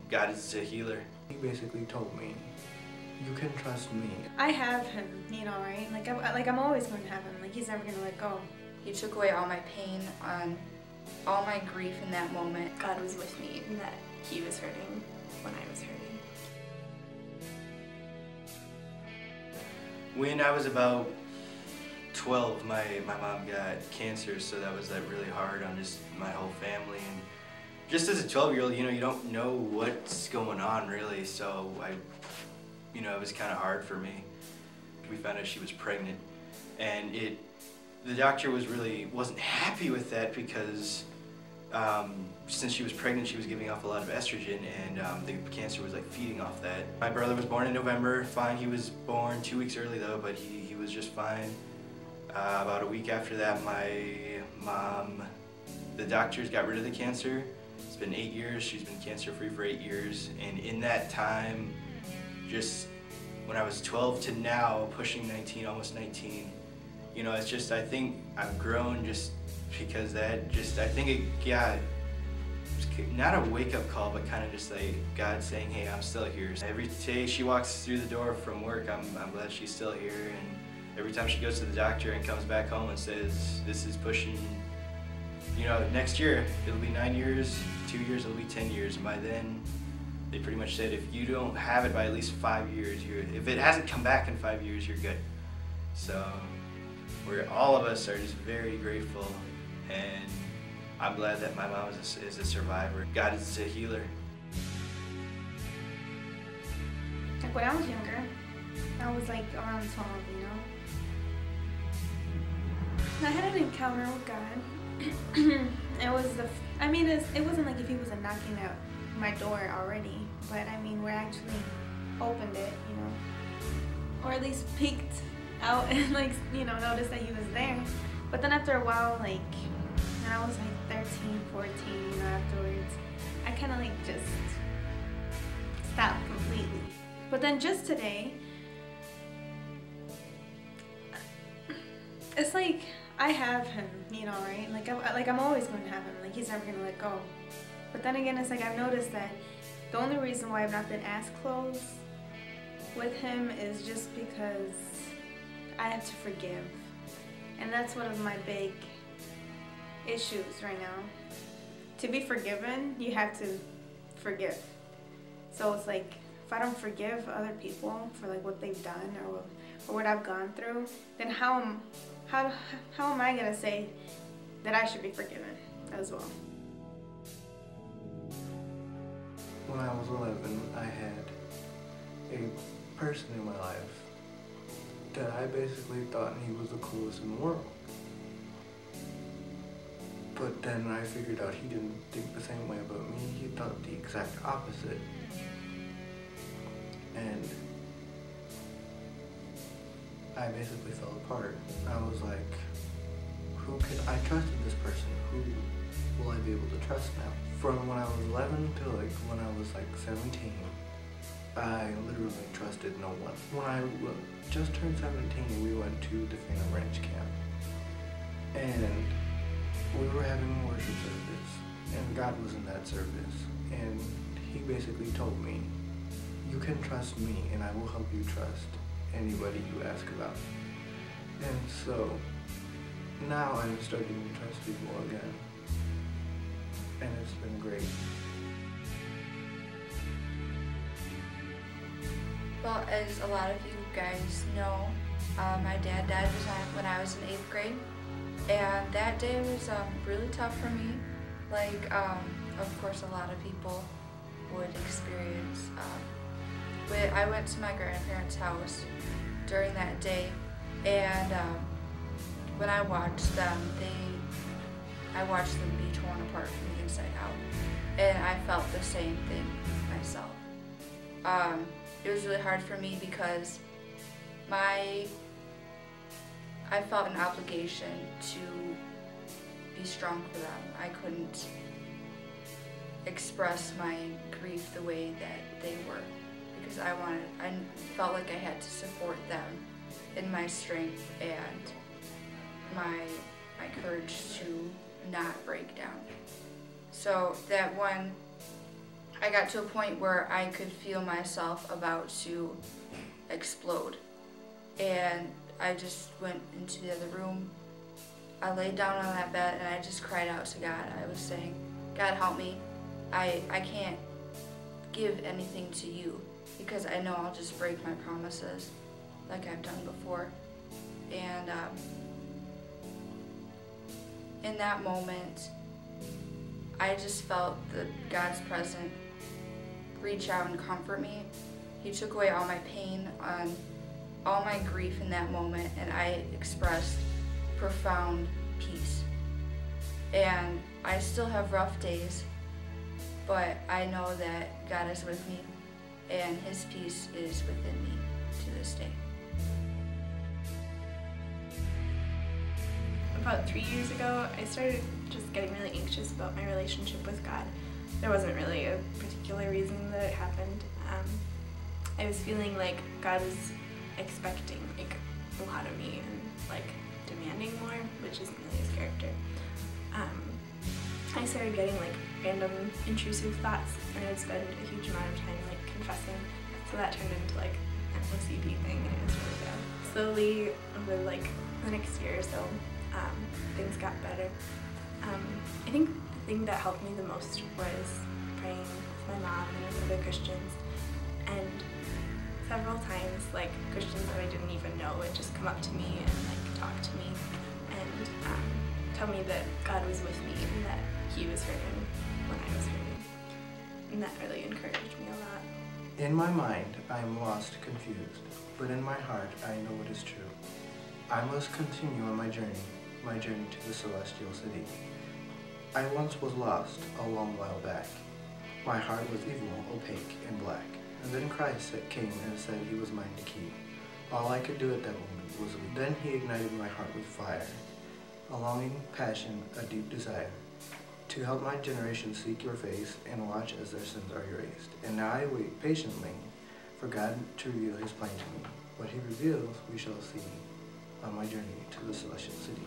God is a healer. He basically told me, you can trust me. I have him, you know, right? Like I'm always going to have him. Like he's never going to let go. He took away all my pain, all my grief in that moment. God was with me and that he was hurting when I was hurting. When I was about 12, my mom got cancer, so that was really hard on just my whole family. And just as a 12-year-old, you know, you don't know what's going on really, so it was kind of hard for me. We found out she was pregnant, and the doctor wasn't happy with that because since she was pregnant, she was giving off a lot of estrogen, and the cancer was feeding off that. My brother was born in November, fine. He was born 2 weeks early though, but he was just fine. About a week after that, my mom, the doctors got rid of the cancer. It's been 8 years. She's been cancer-free for 8 years, and in that time, just when I was 12 to now, pushing 19, almost 19, you know, it's just, I think I've grown just because I think it got, not a wake-up call, but kind of just God saying, hey, I'm still here. Every day she walks through the door from work, I'm glad she's still here, and every time she goes to the doctor and comes back home and says, this is pushing, you know, next year, it'll be 9 years, 2 years, it'll be 10 years, and by then, they pretty much said, if you don't have it by at least 5 years, if it hasn't come back in 5 years, you're good. So, all of us are just very grateful, and I'm glad that my mom is a survivor. God is a healer. Like when I was younger, I was around 12, you know? And I had an encounter with God. It wasn't like if he wasn't knocking at my door already, but we actually opened it, you know? Or at least peeked out and noticed that he was there. But then after a while, when I was 13, 14, you know, afterwards, I kind of just stopped completely. But then just today, it's I have him, you know, right? I'm always going to have him. He's never going to let go. But then again, it's I've noticed that the only reason why I've not been as close with him is just because I have to forgive. And that's one of my big issues right now. To be forgiven, you have to forgive. So it's if I don't forgive other people for what they've done or what I've gone through, then how am I gonna say that I should be forgiven as well? When I was 11, I had a person in my life that I basically thought he was the coolest in the world. But then I figured out he didn't think the same way about me. He thought the exact opposite. And I basically fell apart. I was I trusted this person. Who will I be able to trust now? From when I was 11 to when I was 17, I literally trusted no one. When I just turned 17, we went to the Phantom Ranch camp. And we were having a worship service, and God was in that service. And he basically told me, you can trust me, and I will help you trust anybody you ask about. And so, now I'm starting to trust people again. And it's been great. Well, as a lot of you guys know, my dad died when I was in 8th grade. And that day was really tough for me. Of course, a lot of people would experience. I went to my grandparents' house during that day, and when I watched them, I watched them be torn apart from the inside out, and I felt the same thing myself. It was really hard for me because I felt an obligation to be strong for them. I couldn't express my grief the way that they were because I felt like I had to support them in my strength and my courage to not break down. So that one I got to a point where I could feel myself about to explode. And I just went into the other room. I laid down on that bed and I just cried out to God. I was saying, God, help me. I can't give anything to you because I know I'll just break my promises like I've done before. And in that moment, I just felt God's presence reach out and comfort me. He took away all my pain, all my grief in that moment, and I expressed profound peace. And I still have rough days, but I know that God is with me, and His peace is within me to this day. About 3 years ago, I started just getting really anxious about my relationship with God. There wasn't really a particular reason that it happened. I was feeling like God was expecting like a lot of me and like demanding more, which isn't really His character. I started getting like random intrusive thoughts, and I would spend a huge amount of time like confessing. So that turned into like an OCD thing, and it was really bad. Slowly, over like the next year or so, things got better. I think the thing that helped me the most was praying with my mom and with other Christians. And several times, like, Christians that I didn't even know would just come up to me and like talk to me and tell me that God was with me and that He was hurting when I was hurting. And that really encouraged me a lot. In my mind, I am lost, confused, but in my heart, I know what is true. I must continue on my journey to the celestial city. I once was lost a long while back. My heart was evil, opaque, and black. And then Christ came and said He was mine to keep. All I could do at that moment was leave. Then He ignited my heart with fire, a longing, passion, a deep desire, to help my generation seek Your face and watch as their sins are erased. And now I wait patiently for God to reveal His plan to me. What He reveals, we shall see on my journey to the celestial city.